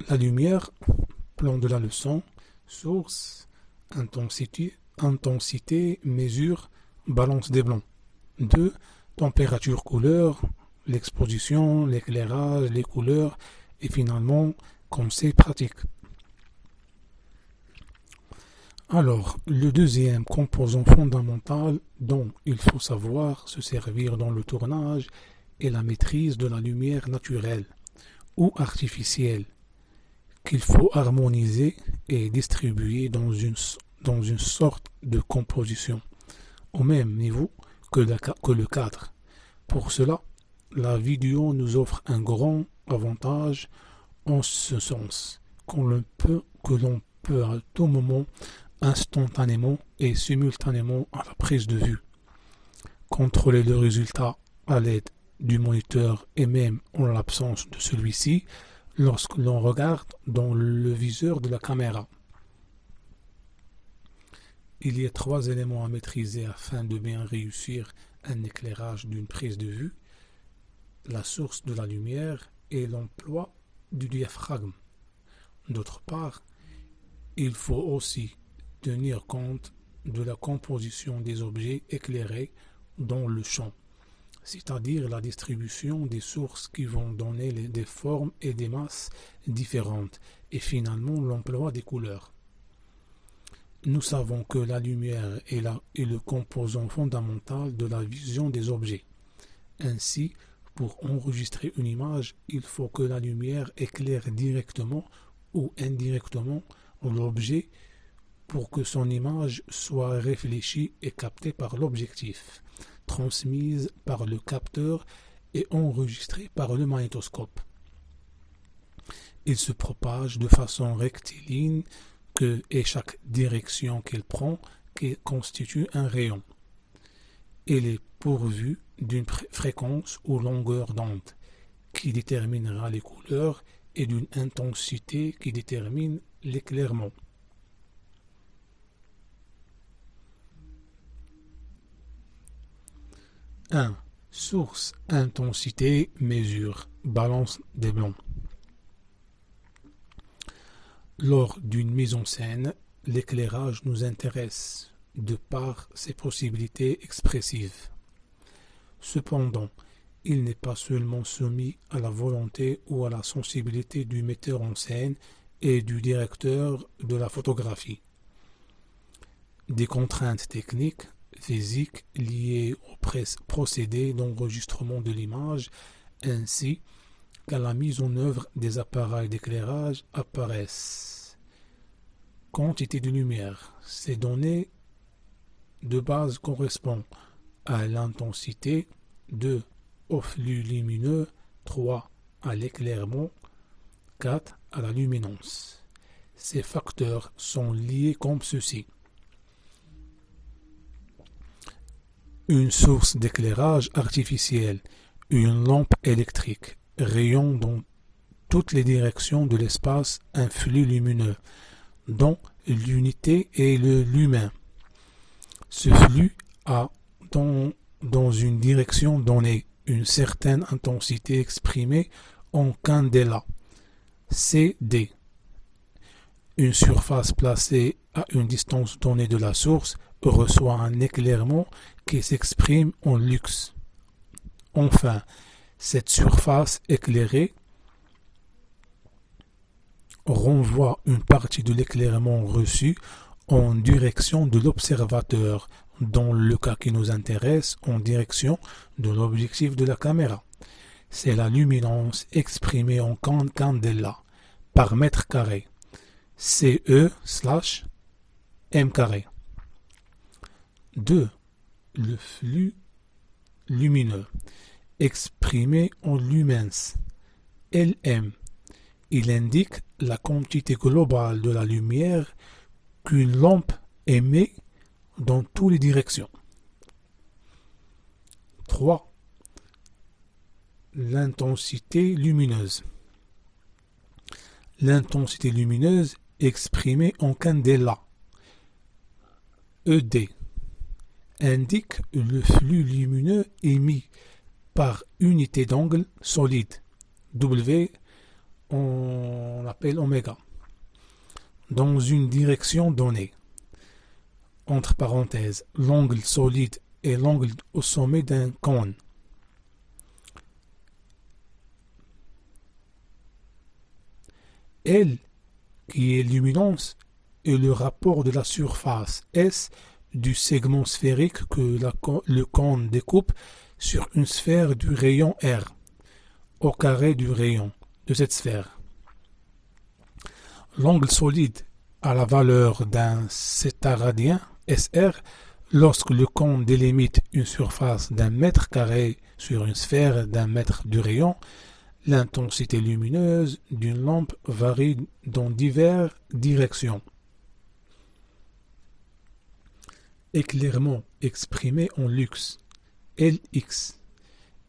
la lumière, plan de la leçon, source, intensité, mesure, balance des blancs. 2. Température, couleur, l'exposition, l'éclairage, les couleurs et finalement conseil pratique. Alors, le deuxième composant fondamental dont il faut savoir se servir dans le tournage est la maîtrise de la lumière naturelle ou artificielle qu'il faut harmoniser et distribuer dans une sorte de composition au même niveau que le cadre. Pour cela, la vidéo nous offre un grand avantage en ce sens que l'on peut à tout moment, instantanément et simultanément à la prise de vue, contrôler le résultat à l'aide du moniteur et même en l'absence de celui-ci lorsque l'on regarde dans le viseur de la caméra. Il y a 3 éléments à maîtriser afin de bien réussir un éclairage d'une prise de vue: la source de la lumière et l'emploi du diaphragme. D'autre part, il faut aussi tenir compte de la composition des objets éclairés dans le champ, c'est-à-dire la distribution des sources qui vont donner des formes et des masses différentes, et finalement l'emploi des couleurs. Nous savons que la lumière est le composant fondamental de la vision des objets. Ainsi, pour enregistrer une image, il faut que la lumière éclaire directement ou indirectement l'objet pour que son image soit réfléchie et captée par l'objectif, transmise par le capteur et enregistrée par le magnétoscope. Il se propage de façon rectiligne et chaque direction qu'elle prend constitue un rayon. Elle est pourvue d'une fréquence ou longueur d'onde qui déterminera les couleurs et d'une intensité qui détermine l'éclairement. Source, intensité, mesure, balance des blancs. Lors d'une mise en scène, l'éclairage nous intéresse de par ses possibilités expressives. Cependant, il n'est pas seulement soumis à la volonté ou à la sensibilité du metteur en scène et du directeur de la photographie. Des contraintes techniques, physiques liées au procédé d'enregistrement de l'image ainsi qu'à la mise en œuvre des appareils d'éclairage apparaissent. Quantité de lumière. Ces données de base correspondent à l'intensité, 2 au flux lumineux, 3 à l'éclairement, 4 à la luminance. Ces facteurs sont liés comme ceci. Une source d'éclairage artificiel, une lampe électrique, rayon dans toutes les directions de l'espace, un flux lumineux, dont l'unité est le lumen. Ce flux a dans une direction donnée une certaine intensité exprimée en candela, CD. Une surface placée à une distance donnée de la source reçoit un éclairement qui s'exprime en lux. Enfin, cette surface éclairée renvoie une partie de l'éclairement reçu en direction de l'observateur, dans le cas qui nous intéresse, en direction de l'objectif de la caméra. C'est la luminance exprimée en candela par mètre carré, CE/m carré. 2. Le flux lumineux, exprimé en lumens, LM. Il indique la quantité globale de la lumière qu'une lampe émet dans toutes les directions. 3. L'intensité lumineuse. L'intensité lumineuse exprimée en candela, ED, indique le flux lumineux émis par unité d'angle solide, W, on appelle oméga, dans une direction donnée. Entre parenthèses, l'angle solide est l'angle au sommet d'un cône. L, qui est luminance, est le rapport de la surface S du segment sphérique que le cône découpe sur une sphère du rayon R, au carré du rayon de cette sphère. L'angle solide a la valeur d'un cétaradien, SR, lorsque le cône délimite une surface d'un mètre carré sur une sphère d'un mètre du rayon. L'intensité lumineuse d'une lampe varie dans diverses directions. Éclairement exprimé en lux, Lx.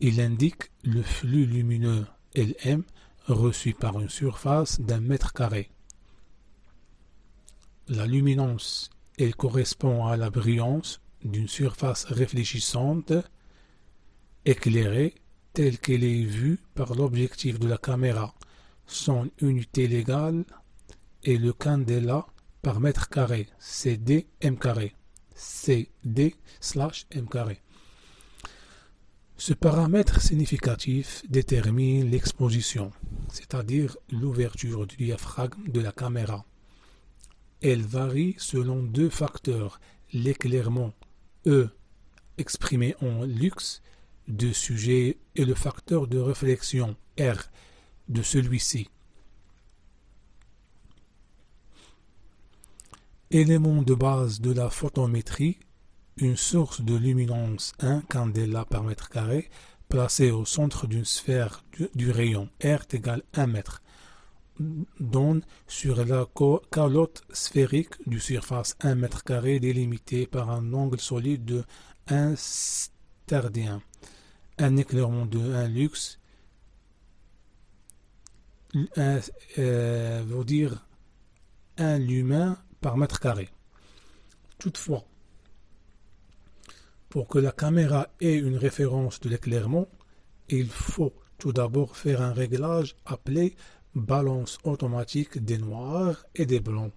Il indique le flux lumineux Lm reçu par une surface d'un mètre carré. La luminance, elle correspond à la brillance d'une surface réfléchissante éclairée telle qu'elle est vue par l'objectif de la caméra. Son unité légale est le candela par mètre carré, CD m carré. CD/m carré. Ce paramètre significatif détermine l'exposition, c'est-à-dire l'ouverture du diaphragme de la caméra. Elle varie selon deux facteurs, l'éclairement E exprimé en lux de sujet et le facteur de réflexion R de celui-ci. Élément de base de la photométrie, une source de luminance 1 candela par mètre carré placée au centre d'une sphère du rayon R égale 1 mètre donne sur la calotte sphérique du surface 1 mètre carré délimitée par un angle solide de 1 stardien. Un éclairement de 1 lux veut dire 1 lumen par mètre carré. Toutefois, pour que la caméra ait une référence de l'éclairement, il faut tout d'abord faire un réglage appelé balance automatique des noirs et des blancs.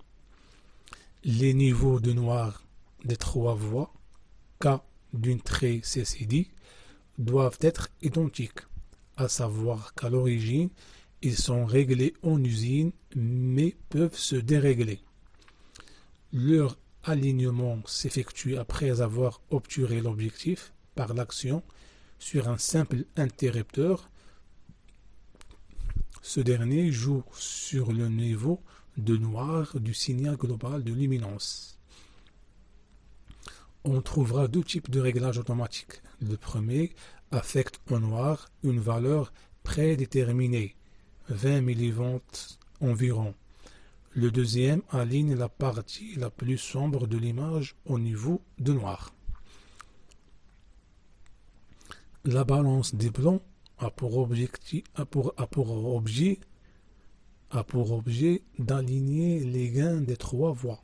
Les niveaux de noir des trois voies, K d'une trait CCD, doivent être identiques, à savoir qu'à l'origine, ils sont réglés en usine mais peuvent se dérégler. Leur alignement s'effectue après avoir obturé l'objectif par l'action sur un simple interrupteur. Ce dernier joue sur le niveau de noir du signal global de luminance. On trouvera deux types de réglages automatiques. Le premier affecte au noir une valeur prédéterminée, 20 mV environ. Le deuxième aligne la partie la plus sombre de l'image au niveau de noir. La balance des blancs a pour objet d'aligner les gains des trois voies.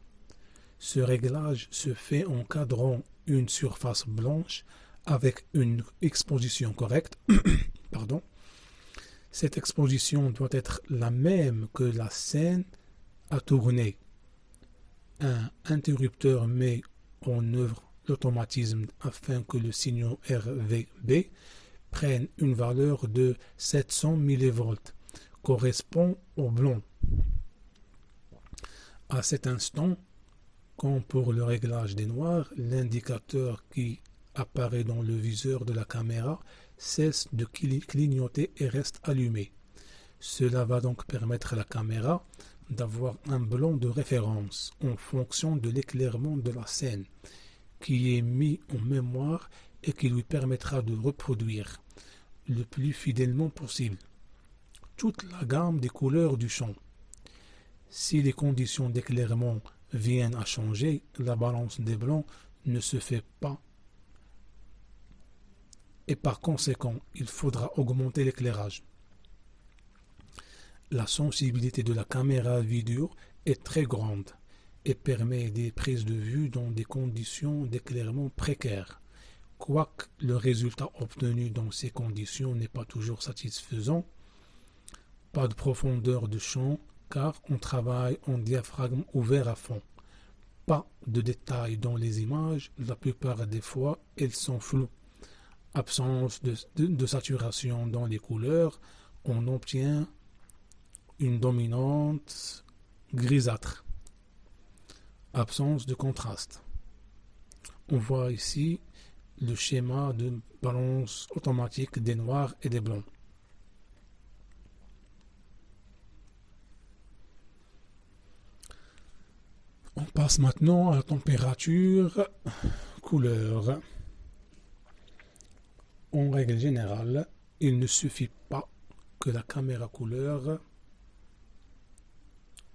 Ce réglage se fait en cadrant une surface blanche avec une exposition correcte. Pardon. Cette exposition doit être la même que la scène à tourner. Un interrupteur met en œuvre l'automatisme afin que le signal RVB prenne une valeur de 700 mV, correspond au blanc. À cet instant, comme pour le réglage des noirs, l'indicateur qui apparaît dans le viseur de la caméra cesse de clignoter et reste allumé. Cela va donc permettre à la caméra d'avoir un blanc de référence en fonction de l'éclairement de la scène qui est mis en mémoire et qui lui permettra de reproduire le plus fidèlement possible toute la gamme des couleurs du champ. Si les conditions d'éclairement viennent à changer, la balance des blancs ne se fait pas et par conséquent, il faudra augmenter l'éclairage. La sensibilité de la caméra vidéo est très grande et permet des prises de vue dans des conditions d'éclairement précaires. Quoique le résultat obtenu dans ces conditions n'est pas toujours satisfaisant, Pas de profondeur de champ car on travaille en diaphragme ouvert à fond. Pas de détails dans les images, la plupart des fois elles sont floues. Absence de saturation dans les couleurs, on obtient une dominante grisâtre. Absence de contraste. On voit ici le schéma de balance automatique des noirs et des blancs. On passe maintenant à la température couleur. En règle générale, il ne suffit pas que la caméra couleur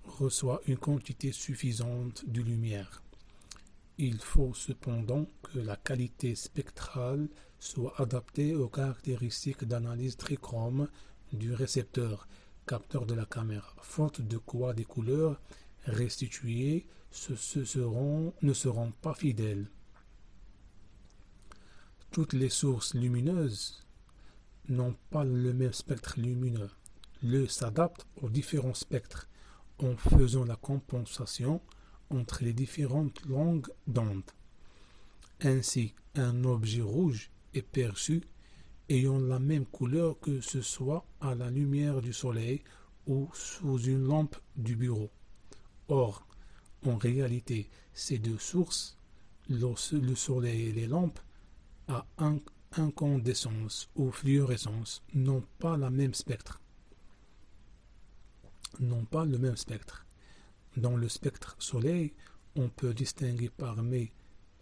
reçoit une quantité suffisante de lumière. Il faut cependant que la qualité spectrale soit adaptée aux caractéristiques d'analyse trichrome du récepteur, capteur de la caméra, faute de quoi des couleurs restituées ne seront pas fidèles. Toutes les sources lumineuses n'ont pas le même spectre lumineux. L'œil s'adapte aux différents spectres en faisant la compensation entre les différentes longues d'onde. Ainsi, un objet rouge est perçu ayant la même couleur que ce soit à la lumière du soleil ou sous une lampe du bureau. Or, en réalité, ces deux sources, le soleil et les lampes, à incandescence ou fluorescence, n'ont pas le même spectre. Dans le spectre soleil, on peut distinguer parmi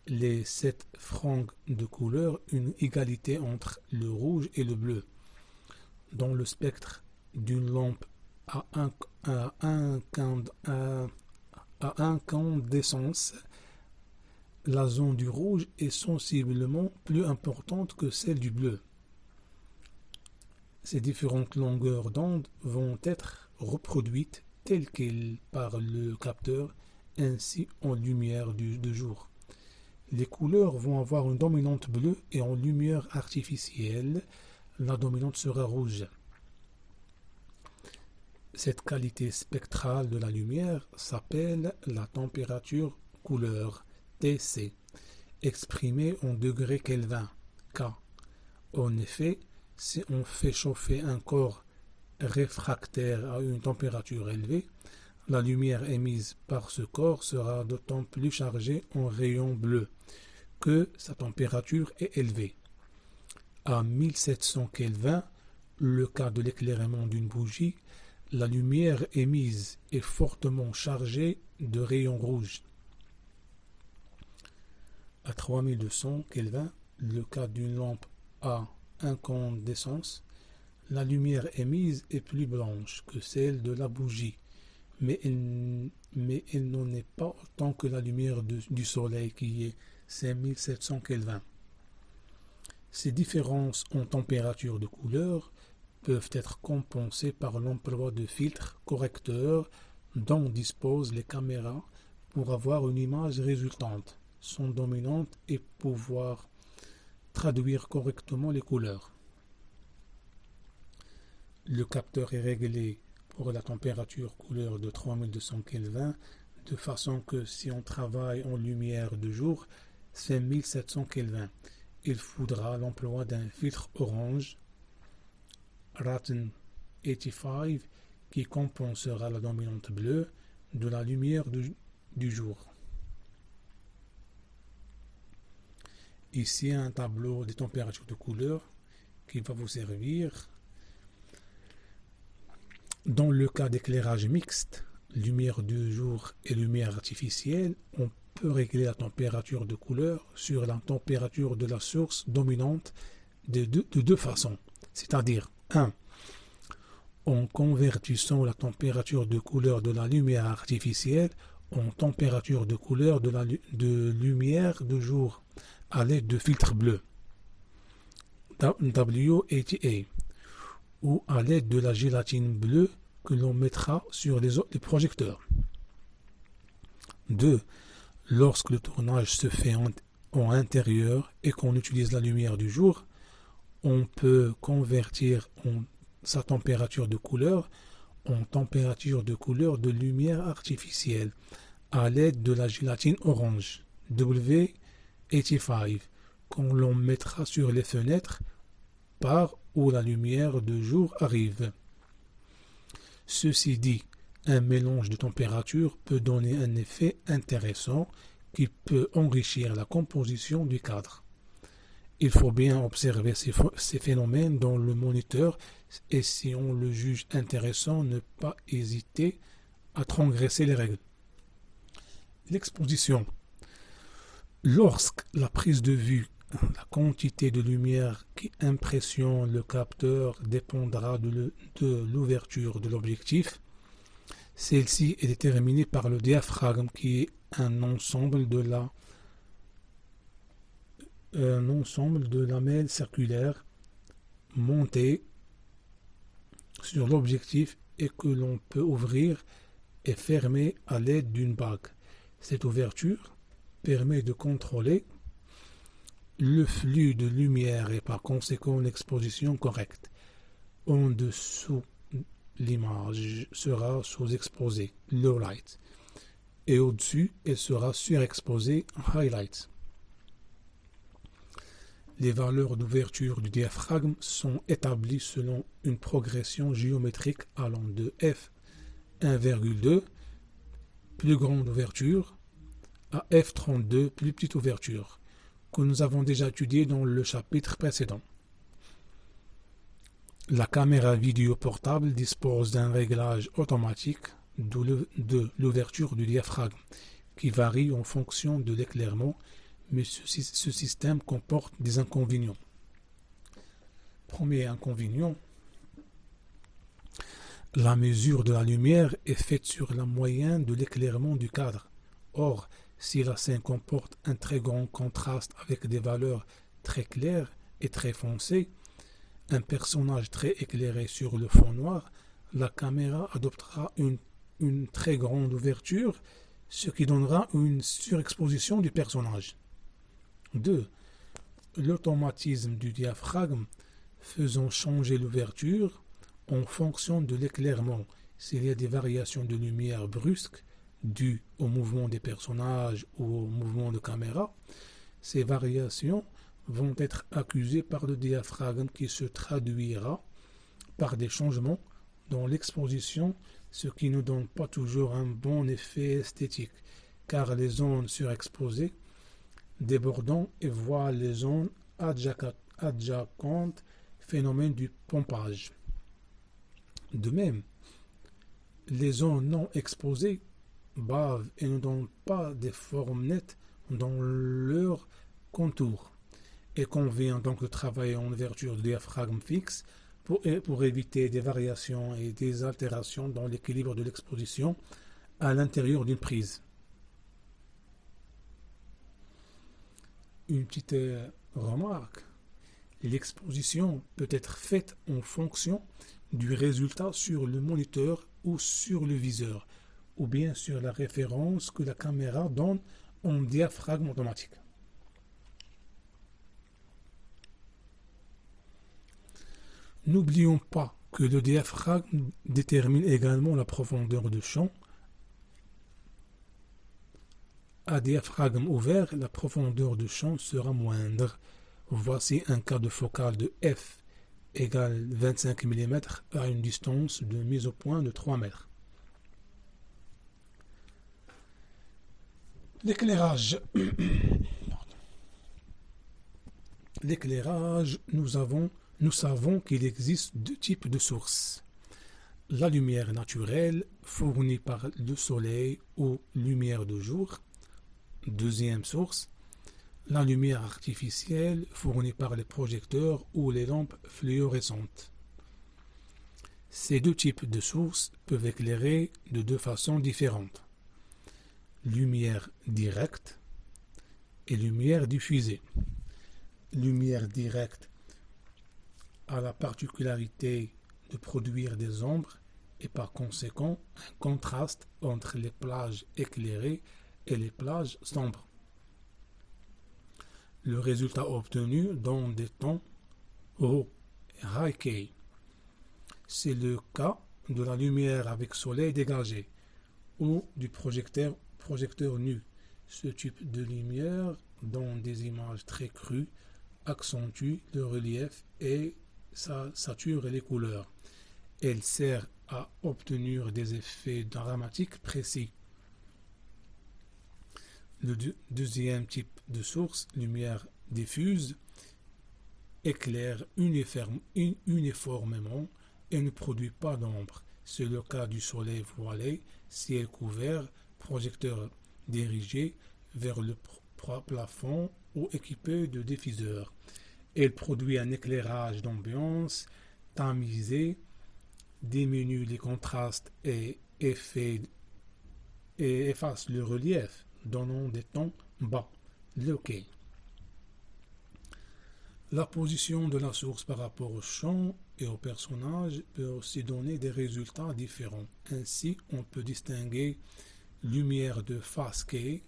les 7 franges de couleurs une égalité entre le rouge et le bleu. Dans le spectre d'une lampe à incandescence, la zone du rouge est sensiblement plus importante que celle du bleu. Ces différentes longueurs d'onde vont être reproduites telles quelles par le capteur, ainsi en lumière de jour. Les couleurs vont avoir une dominante bleue et en lumière artificielle, la dominante sera rouge. Cette qualité spectrale de la lumière s'appelle la température couleur, TC, exprimée en degrés Kelvin, K. En effet, si on fait chauffer un corps réfractaire à une température élevée, la lumière émise par ce corps sera d'autant plus chargée en rayons bleus que sa température est élevée. À 1700 Kelvin, le cas de l'éclairement d'une bougie, la lumière émise est fortement chargée de rayons rouges. À 3200 Kelvin, le cas d'une lampe à incandescence, la lumière émise est plus blanche que celle de la bougie, mais elle n'en est pas autant que la lumière du soleil qui est 5700 Kelvin. Ces différences en température de couleur peuvent être compensées par l'emploi de filtres correcteurs dont disposent les caméras pour avoir une image résultante, son dominante et pouvoir traduire correctement les couleurs. Le capteur est réglé pour la température couleur de 3200 Kelvin de façon que si on travaille en lumière de jour, c'est 1700 Kelvin. Il faudra l'emploi d'un filtre orange Ratten 85 qui compensera la dominante bleue de la lumière du jour. Ici un tableau des températures de couleur qui va vous servir. Dans le cas d'éclairage mixte, lumière de jour et lumière artificielle, on peut régler la température de couleur sur la température de la source dominante de deux façons. C'est-à-dire, 1. En convertissant la température de couleur de la lumière artificielle en température de couleur de lumière de jour à l'aide de filtres bleus WATA ou à l'aide de la gélatine bleue que l'on mettra sur les projecteurs. 2. Lorsque le tournage se fait en intérieur et qu'on utilise la lumière du jour, on peut convertir en sa température de couleur en température de couleur de lumière artificielle à l'aide de la gélatine orange W85 qu'on l'on mettra sur les fenêtres par où la lumière de jour arrive. Ceci dit, un mélange de températures peut donner un effet intéressant qui peut enrichir la composition du cadre. Il faut bien observer ces phénomènes dans le moniteur et si on le juge intéressant, ne pas hésiter à transgresser les règles. L'exposition. Lorsque la prise de vue, la quantité de lumière qui impressionne le capteur dépendra de l'ouverture de l'objectif. Celle-ci est déterminée par le diaphragme qui est un ensemble de lamelles circulaires montées sur l'objectif et que l'on peut ouvrir et fermer à l'aide d'une bague. Cette ouverture permet de contrôler le flux de lumière et par conséquent l'exposition correcte. En dessous, l'image sera sous-exposée, low light, et au-dessus, elle sera surexposée, high light. Les valeurs d'ouverture du diaphragme sont établies selon une progression géométrique allant de f 1,2, plus grande ouverture, à f32, plus petite ouverture, que nous avons déjà étudié dans le chapitre précédent. La caméra vidéo portable dispose d'un réglage automatique de l'ouverture du diaphragme qui varie en fonction de l'éclairement, mais ce système comporte des inconvénients. Premier inconvénient, la mesure de la lumière est faite sur la moyenne de l'éclairement du cadre. Or, si la scène comporte un très grand contraste avec des valeurs très claires et très foncées, un personnage très éclairé sur le fond noir, la caméra adoptera une très grande ouverture, ce qui donnera une surexposition du personnage. 2. L'automatisme du diaphragme faisant changer l'ouverture en fonction de l'éclairement. S'il y a des variations de lumière brusques dues au mouvement des personnages ou au mouvement de caméra, ces variations vont être accusées par le diaphragme qui se traduira par des changements dans l'exposition, ce qui ne donne pas toujours un bon effet esthétique, car les zones surexposées débordant et voient les zones adjacentes, phénomène du pompage. De même, les zones non exposées bavent et ne donnent pas des formes nettes dans leur contour. Il convient donc de travailler en ouverture de diaphragme fixe pour éviter des variations et des altérations dans l'équilibre de l'exposition à l'intérieur d'une prise. Une petite remarque, l'exposition peut être faite en fonction du résultat sur le moniteur ou sur le viseur, ou bien sur la référence que la caméra donne en diaphragme automatique. N'oublions pas que le diaphragme détermine également la profondeur de champ. À diaphragme ouvert, la profondeur de champ sera moindre. Voici un cas de focale de f égale 25 mm à une distance de mise au point de 3 mètres. L'éclairage. L'éclairage, nous savons qu'il existe deux types de sources. La lumière naturelle, fournie par le soleil ou lumière de jour. Deuxième source, la lumière artificielle, fournie par les projecteurs ou les lampes fluorescentes. Ces deux types de sources peuvent éclairer de deux façons différentes. Lumière directe et lumière diffusée. Lumière directe a la particularité de produire des ombres et par conséquent un contraste entre les plages éclairées et les plages sombres. Le résultat obtenu donne des tons hauts et high key. C'est le cas de la lumière avec soleil dégagé ou du projecteur nu. Ce type de lumière, dans des images très crues, accentue le relief et sature les couleurs. Elle sert à obtenir des effets dramatiques précis. Le deuxième type de source, lumière diffuse, éclaire uniformément et ne produit pas d'ombre. C'est le cas du soleil voilé, ciel couvert, projecteur dirigé vers le plafond ou équipé de diffuseurs. Elle produit un éclairage d'ambiance tamisé, diminue les contrastes et efface le relief, donnant des tons bas, loqués. La position de la source par rapport au champ et au personnage peut aussi donner des résultats différents. Ainsi, on peut distinguer lumière de face qui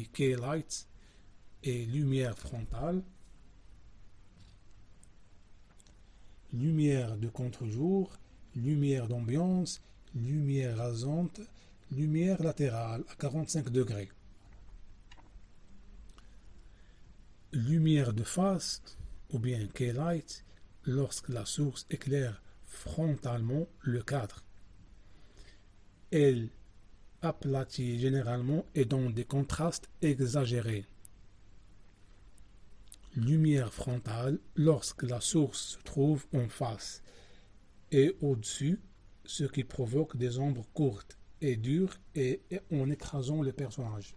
key light, et lumière frontale, lumière de contre-jour, lumière d'ambiance, lumière rasante, lumière latérale à 45 degrés. Lumière de face, ou bien key light, lorsque la source éclaire frontalement le cadre. Elle aplatit généralement et donne des contrastes exagérés. Lumière frontale, lorsque la source se trouve en face et au-dessus, ce qui provoque des ombres courtes et dures et en écrasant le personnage.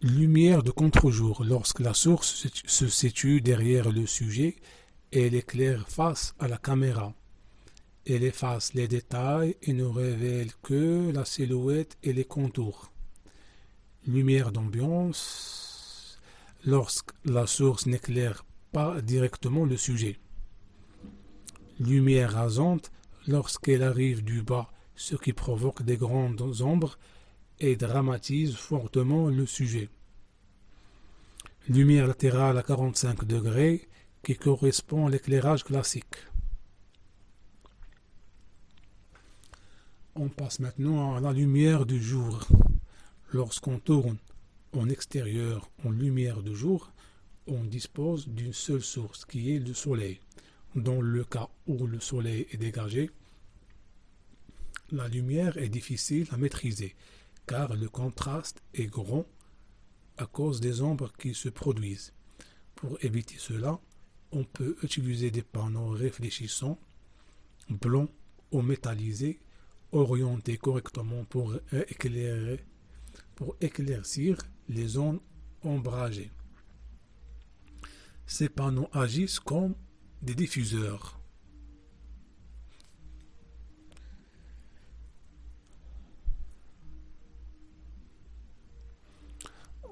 Lumière de contre-jour, lorsque la source se situe derrière le sujet et elle éclaire face à la caméra. Elle efface les détails et ne révèle que la silhouette et les contours. Lumière d'ambiance, lorsque la source n'éclaire pas directement le sujet. Lumière rasante, lorsqu'elle arrive du bas, ce qui provoque des grandes ombres et dramatise fortement le sujet. Lumière latérale à 45 degrés qui correspond à l'éclairage classique. On passe maintenant à la lumière du jour. Lorsqu'on tourne en extérieur en lumière de jour, on dispose d'une seule source qui est le soleil. Dans le cas où le soleil est dégagé, la lumière est difficile à maîtriser car le contraste est grand à cause des ombres qui se produisent. Pour éviter cela, on peut utiliser des panneaux réfléchissants, blancs ou métallisés, orientés correctement pour éclaircir les zones ombragées. Ces panneaux agissent comme des diffuseurs.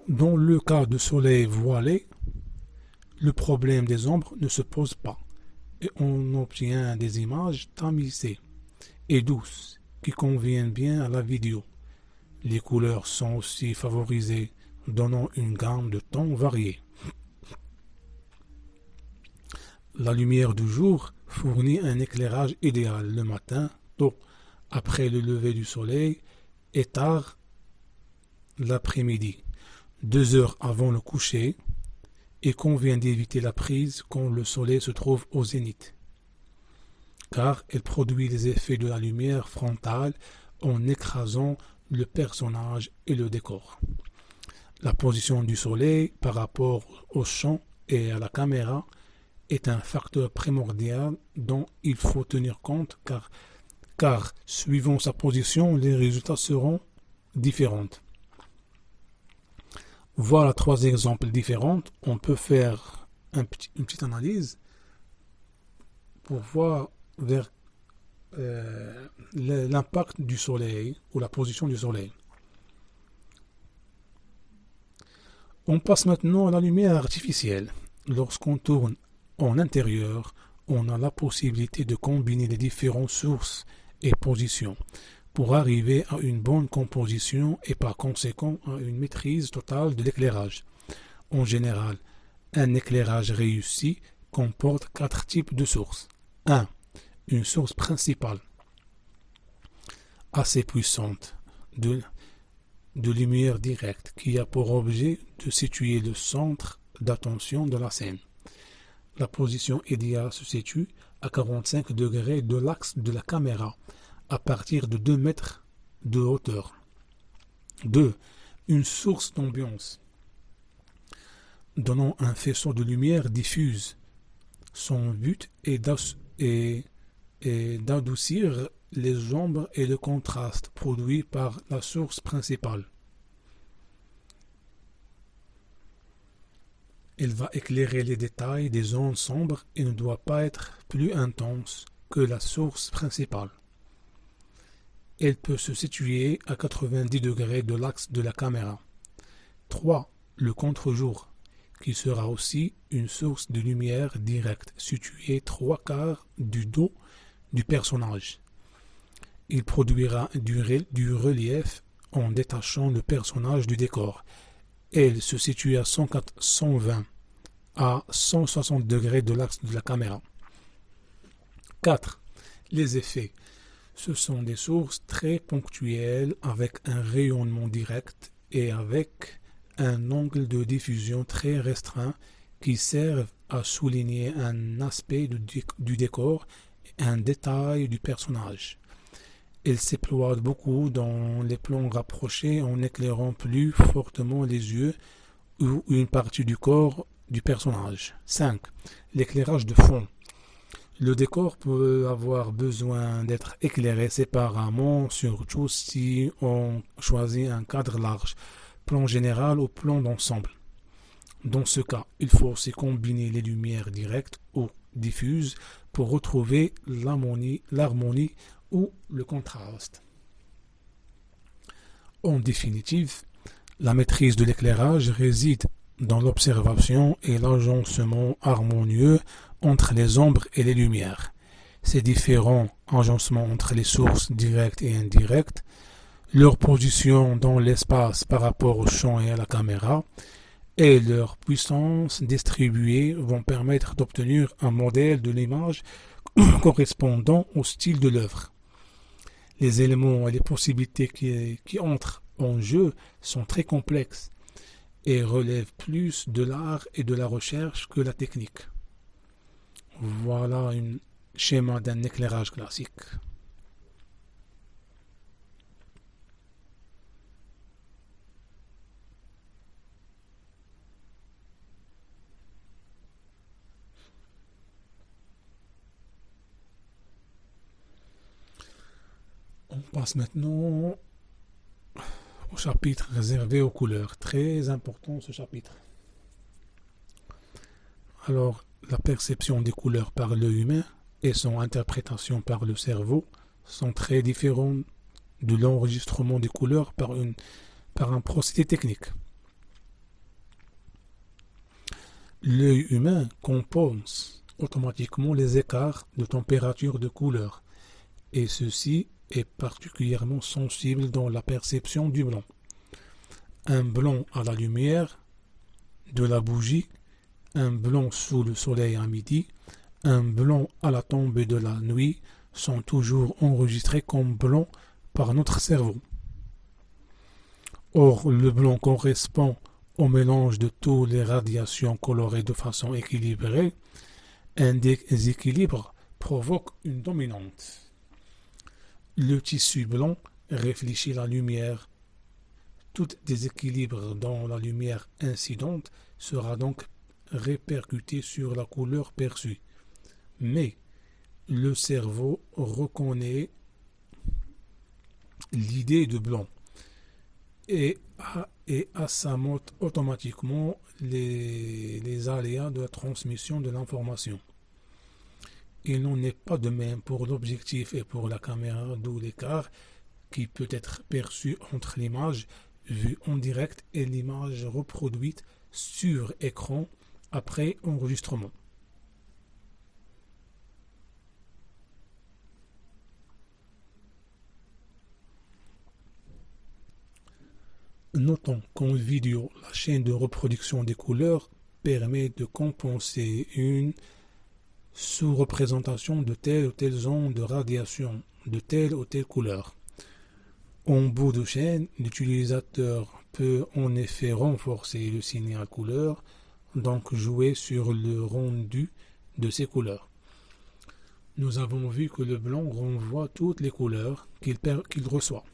Dans le cas de soleil voilé, le problème des ombres ne se pose pas et on obtient des images tamisées et douces qui conviennent bien à la vidéo. Les couleurs sont aussi favorisées, donnant une gamme de tons variés. La lumière du jour fournit un éclairage idéal le matin, tôt après le lever du soleil et tard l'après-midi, 2 heures avant le coucher. Il convient d'éviter la prise quand le soleil se trouve au zénith, car elle produit les effets de la lumière frontale en écrasant le personnage et le décor. La position du soleil par rapport au champ et à la caméra est un facteur primordial dont il faut tenir compte car suivant sa position, les résultats seront différents. Voilà 3 exemples différents. On peut faire une petite analyse pour voir vers l'impact du soleil ou la position du soleil. On passe maintenant à la lumière artificielle. Lorsqu'on tourne en intérieur, on a la possibilité de combiner les différentes sources et positions pour arriver à une bonne composition et par conséquent à une maîtrise totale de l'éclairage. En général, Un éclairage réussi comporte 4 types de sources. 1. Une source principale, assez puissante, de lumière directe, qui a pour objet de situer le centre d'attention de la scène. La position idéale se situe à 45 degrés de l'axe de la caméra, à partir de 2 mètres de hauteur. 2. Une source d'ambiance, donnant un faisceau de lumière diffuse. Son but est d'adoucir les ombres et le contraste produit par la source principale. Elle va éclairer les détails des zones sombres et ne doit pas être plus intense que la source principale. Elle peut se situer à 90 degrés de l'axe de la caméra. 3. Le contre-jour, qui sera aussi une source de lumière directe située 3/4 du dos du personnage. Il produira du relief en détachant le personnage du décor. Elle se situe à 120 à 160 degrés de l'axe de la caméra. 4. Les effets. Ce sont des sources très ponctuelles avec un rayonnement direct et avec un angle de diffusion très restreint qui servent à souligner un aspect du décor et un détail du personnage. Elle s'emploie beaucoup dans les plans rapprochés en éclairant plus fortement les yeux ou une partie du corps du personnage. 5. L'éclairage de fond. Le décor peut avoir besoin d'être éclairé séparément, surtout si on choisit un cadre large, plan général ou plan d'ensemble. Dans ce cas, il faut aussi combiner les lumières directes ou diffuses pour retrouver l'harmonie ou le contraste. En définitive, la maîtrise de l'éclairage réside dans l'observation et l'agencement harmonieux entre les ombres et les lumières. Ces différents agencements entre les sources directes et indirectes, leur position dans l'espace par rapport au champ et à la caméra, et leur puissance distribuée vont permettre d'obtenir un modèle de l'image correspondant au style de l'œuvre. Les éléments et les possibilités qui entrent en jeu sont très complexes et relèvent plus de l'art et de la recherche que la technique. Voilà un schéma d'un éclairage classique. On passe maintenant au chapitre réservé aux couleurs. Très important ce chapitre. Alors, la perception des couleurs par l'œil humain et son interprétation par le cerveau sont très différentes de l'enregistrement des couleurs par un procédé technique. L'œil humain compense automatiquement les écarts de température de couleur et ceci est particulièrement sensible dans la perception du blanc. Un blanc à la lumière de la bougie, un blanc sous le soleil à midi, un blanc à la tombée de la nuit sont toujours enregistrés comme blancs par notre cerveau. Or, le blanc correspond au mélange de toutes les radiations colorées de façon équilibrée. Un déséquilibre provoque une dominante. Le tissu blanc réfléchit la lumière. Tout déséquilibre dans la lumière incidente sera donc répercuté sur la couleur perçue. Mais le cerveau reconnaît l'idée de blanc et assamote automatiquement les aléas de la transmission de l'information. Il n'en est pas de même pour l'objectif et pour la caméra, d'où l'écart qui peut être perçu entre l'image vue en direct et l'image reproduite sur écran après enregistrement. Notons qu'en vidéo, la chaîne de reproduction des couleurs permet de compenser une sous-représentation de telle ou telle zone de radiation de telle ou telle couleur. En bout de chaîne, l'utilisateur peut en effet renforcer le signal couleur, donc jouer sur le rendu de ces couleurs. Nous avons vu que le blanc renvoie toutes les couleurs qu'il reçoit,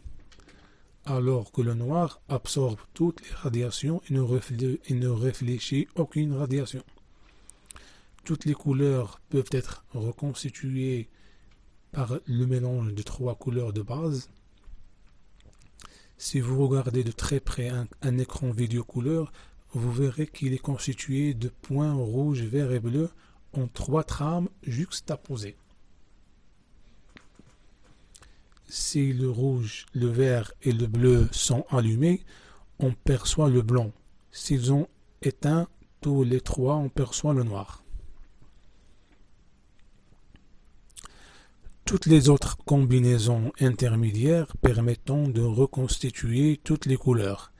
alors que le noir absorbe toutes les radiations et ne réfléchit aucune radiation. Toutes les couleurs peuvent être reconstituées par le mélange de 3 couleurs de base. Si vous regardez de très près un écran vidéo couleur, vous verrez qu'il est constitué de points rouges, verts et bleus en 3 trames juxtaposées. Si le rouge, le vert et le bleu sont allumés, on perçoit le blanc. S'ils ont éteint tous les 3, on perçoit le noir. Toutes les autres combinaisons intermédiaires permettant de reconstituer toutes les couleurs.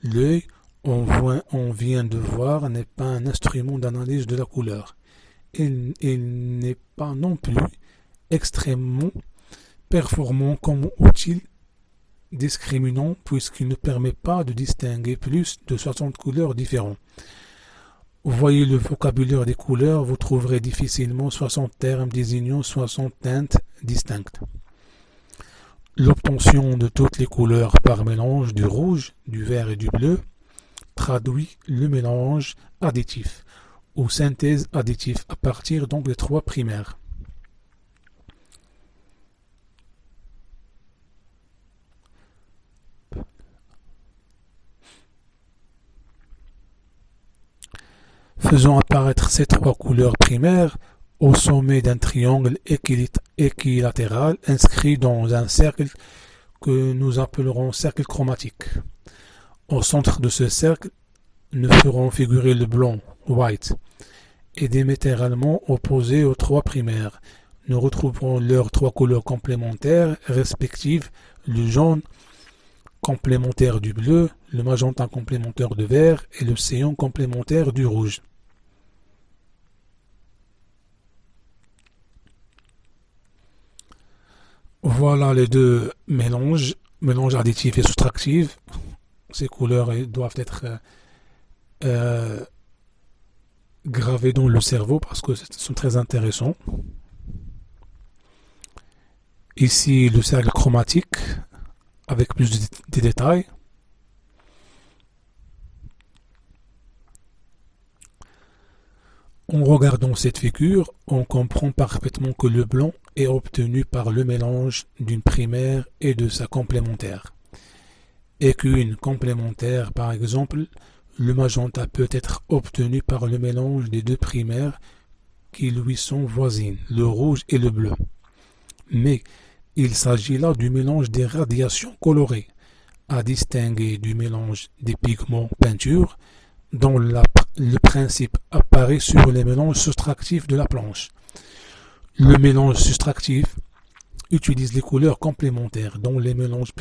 L'œil, on vient de voir, n'est pas un instrument d'analyse de la couleur. Il n'est pas non plus extrêmement performant comme outil discriminant puisqu'il ne permet pas de distinguer plus de 60 couleurs différentes. Voyez le vocabulaire des couleurs, vous trouverez difficilement 60 termes désignant 60 teintes distinctes. L'obtention de toutes les couleurs par mélange du rouge, du vert et du bleu traduit le mélange additif ou synthèse additive à partir donc des 3 primaires. Faisons apparaître ces 3 couleurs primaires au sommet d'un triangle équilatéral inscrit dans un cercle que nous appellerons cercle chromatique. Au centre de ce cercle, nous ferons figurer le blanc, white, et diamétralement opposé aux 3 primaires. Nous retrouverons leurs 3 couleurs complémentaires respectives, le jaune complémentaire du bleu, le magenta complémentaire du vert et le cyan complémentaire du rouge. Voilà les 2 mélanges additif et soustractif. Ces couleurs doivent être gravées dans le cerveau parce que sont très intéressants. Ici, le cercle chromatique avec plus de détails. En regardant cette figure, on comprend parfaitement que le blanc est obtenu par le mélange d'une primaire et de sa complémentaire. Et qu'une complémentaire, par exemple, le magenta peut être obtenu par le mélange des 2 primaires qui lui sont voisines, le rouge et le bleu. Mais il s'agit là du mélange des radiations colorées, à distinguer du mélange des pigments peinture, dont le principe apparaît sur les mélanges soustractifs de la planche. Le mélange soustractif utilise les couleurs complémentaires dont les mélanges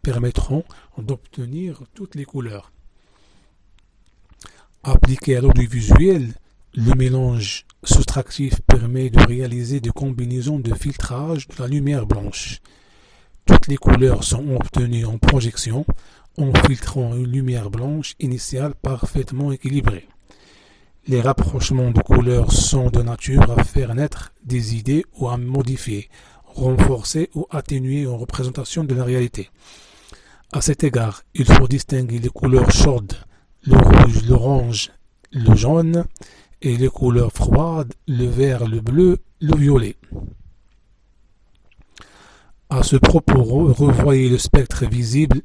permettront d'obtenir toutes les couleurs. Appliqué à l'audiovisuel, le mélange soustractif permet de réaliser des combinaisons de filtrage de la lumière blanche. Toutes les couleurs sont obtenues en projection en filtrant une lumière blanche initiale parfaitement équilibrée. Les rapprochements de couleurs sont de nature à faire naître des idées ou à modifier, renforcer ou atténuer en représentation de la réalité. À cet égard, il faut distinguer les couleurs chaudes, le rouge, l'orange, le jaune, et les couleurs froides, le vert, le bleu, le violet. À ce propos, revoyez le spectre visible.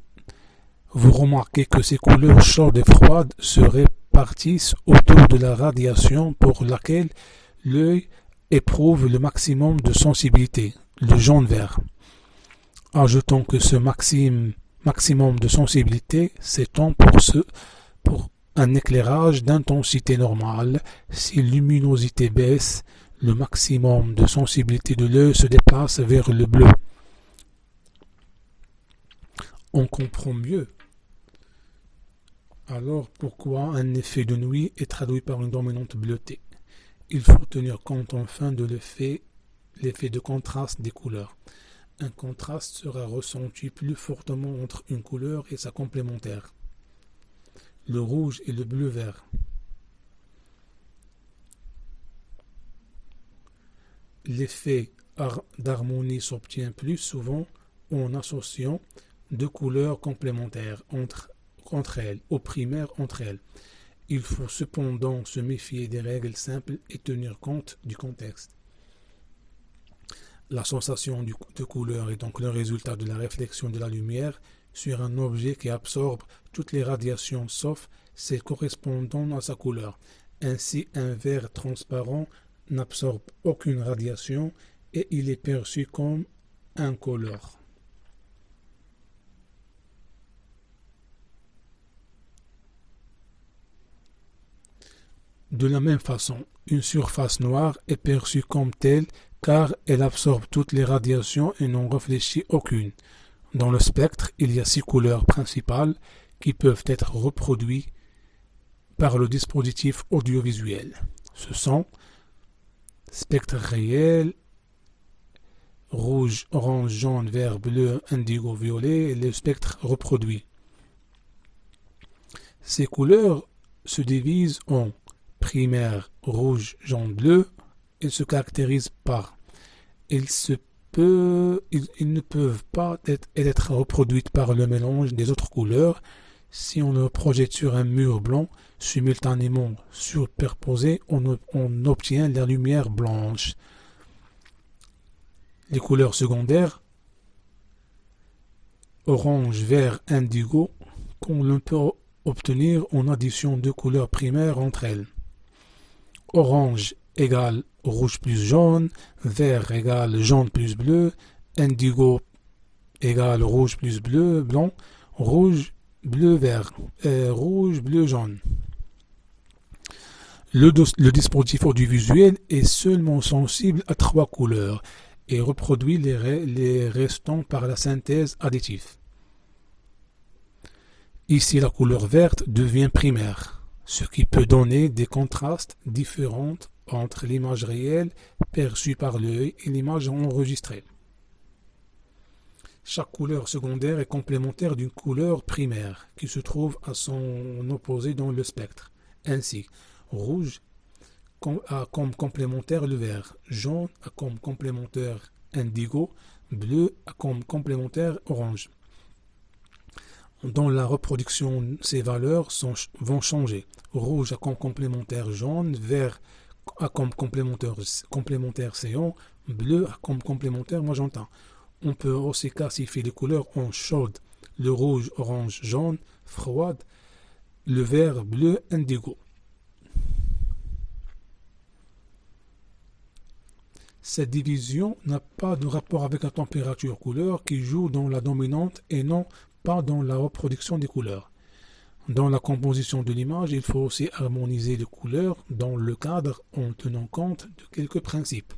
Vous remarquez que ces couleurs chaudes et froides se répartissent autour de la radiation pour laquelle l'œil éprouve le maximum de sensibilité, le jaune-vert. Ajoutons que ce maximum de sensibilité s'étend pour un éclairage d'intensité normale. Si la luminosité baisse, le maximum de sensibilité de l'œil se déplace vers le bleu. On comprend mieux Alors, pourquoi un effet de nuit est traduit par une dominante bleutée? Il faut tenir compte enfin de l'effet de contraste des couleurs. Un contraste sera ressenti plus fortement entre une couleur et sa complémentaire. Le rouge et le bleu-vert. L'effet d'harmonie s'obtient plus souvent en associant deux couleurs complémentaires entre elles, ou primaires entre elles. Il faut cependant se méfier des règles simples et tenir compte du contexte. La sensation de couleur est donc le résultat de la réflexion de la lumière sur un objet qui absorbe toutes les radiations sauf celles correspondant à sa couleur. Ainsi, un verre transparent n'absorbe aucune radiation et il est perçu comme incolore. De la même façon, une surface noire est perçue comme telle car elle absorbe toutes les radiations et n'en réfléchit aucune. Dans le spectre, il y a 6 couleurs principales qui peuvent être reproduites par le dispositif audiovisuel. Ce sont spectre réel, rouge, orange, jaune, vert, bleu, indigo, violet et le spectre reproduit. Ces couleurs se divisent en primaire, rouge, jaune, bleu. Ils se caractérisent par ils ne peuvent pas être reproduites par le mélange des autres couleurs. Si on le projette sur un mur blanc simultanément superposé, on obtient la lumière blanche. Les couleurs secondaires, orange, vert, indigo, qu'on peut obtenir en addition de couleurs primaires entre elles. Orange égale rouge plus jaune, vert égale jaune plus bleu, indigo égale rouge plus bleu, blanc, rouge, bleu, vert, rouge, bleu, jaune. Le dispositif audiovisuel est seulement sensible à 3 couleurs et reproduit les restants par la synthèse additive. Ici, la couleur verte devient primaire, ce qui peut donner des contrastes différents entre l'image réelle perçue par l'œil et l'image enregistrée. Chaque couleur secondaire est complémentaire d'une couleur primaire qui se trouve à son opposé dans le spectre. Ainsi, rouge a comme complémentaire le vert, jaune a comme complémentaire indigo, bleu a comme complémentaire orange. Dans la reproduction, ces valeurs vont changer. Rouge a comme complémentaire jaune, vert a comme complémentaire cyan, bleu a comme complémentaire magenta. On peut aussi classifier les couleurs en chaude, le rouge, orange, jaune, froide, le vert, bleu, indigo. Cette division n'a pas de rapport avec la température-couleur qui joue dans la dominante et non pas dans la reproduction des couleurs. Dans la composition de l'image, il faut aussi harmoniser les couleurs dans le cadre en tenant compte de quelques principes.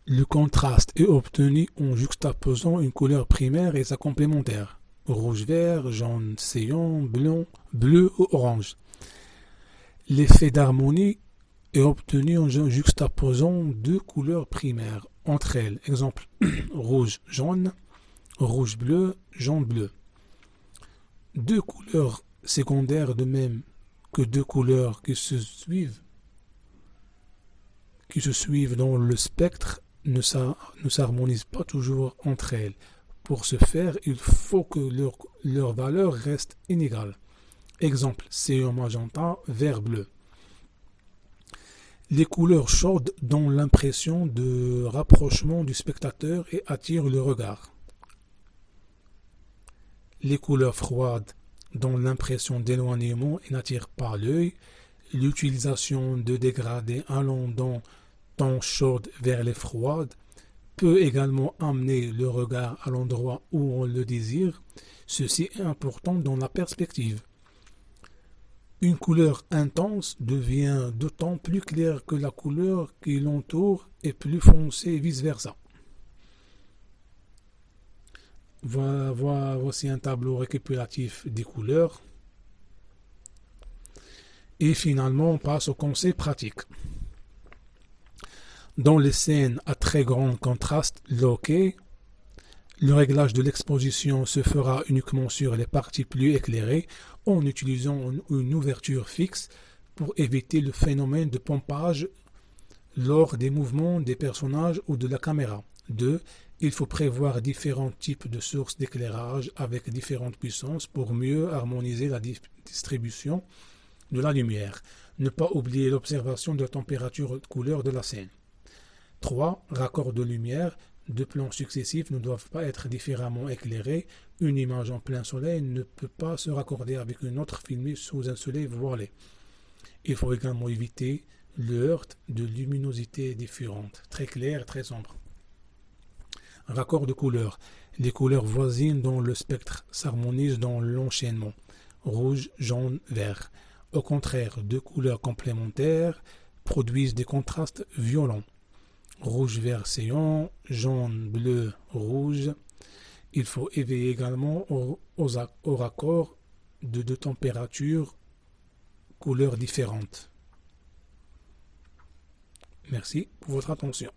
Le contraste est obtenu en juxtaposant une couleur primaire et sa complémentaire, rouge-vert, jaune cyan, bleu ou orange. L'effet d'harmonie est obtenu en juxtaposant 2 couleurs primaires entre elles. Exemple, rouge-jaune, rouge-bleu, jaune-bleu. 2 couleurs secondaires de même que 2 couleurs qui se suivent dans le spectre ne s'harmonisent pas toujours entre elles. Pour ce faire, il faut que leur valeur reste inégale. Exemple, cyan magenta, vert bleu. Les couleurs chaudes donnent l'impression de rapprochement du spectateur et attirent le regard. Les couleurs froides donnent l'impression d'éloignement et n'attirent pas l'œil. L'utilisation de dégradés allant d'un ton chaude vers les froides peut également amener le regard à l'endroit où on le désire. Ceci est important dans la perspective. Une couleur intense devient d'autant plus claire que la couleur qui l'entoure est plus foncée et vice-versa. Voici un tableau récapitulatif des couleurs. Et finalement, on passe au conseil pratique. Dans les scènes à très grand contraste loqué, le réglage de l'exposition se fera uniquement sur les parties plus éclairées en utilisant une ouverture fixe pour éviter le phénomène de pompage lors des mouvements des personnages ou de la caméra. 2. Il faut prévoir différents types de sources d'éclairage avec différentes puissances pour mieux harmoniser la distribution de la lumière. Ne pas oublier l'observation de la température de couleur de la scène. 3. Raccords de lumière. Deux plans successifs ne doivent pas être différemment éclairés. Une image en plein soleil ne peut pas se raccorder avec une autre filmée sous un soleil voilé. Il faut également éviter le heurt de luminosité différentes, très claire, très sombre. Raccord de couleurs. Les couleurs voisines dans le spectre s'harmonisent dans l'enchaînement. Rouge, jaune, vert. Au contraire, deux couleurs complémentaires produisent des contrastes violents. Rouge, vert, cyan, jaune, bleu, rouge. Il faut éveiller également au raccord de deux températures, couleurs différentes. Merci pour votre attention.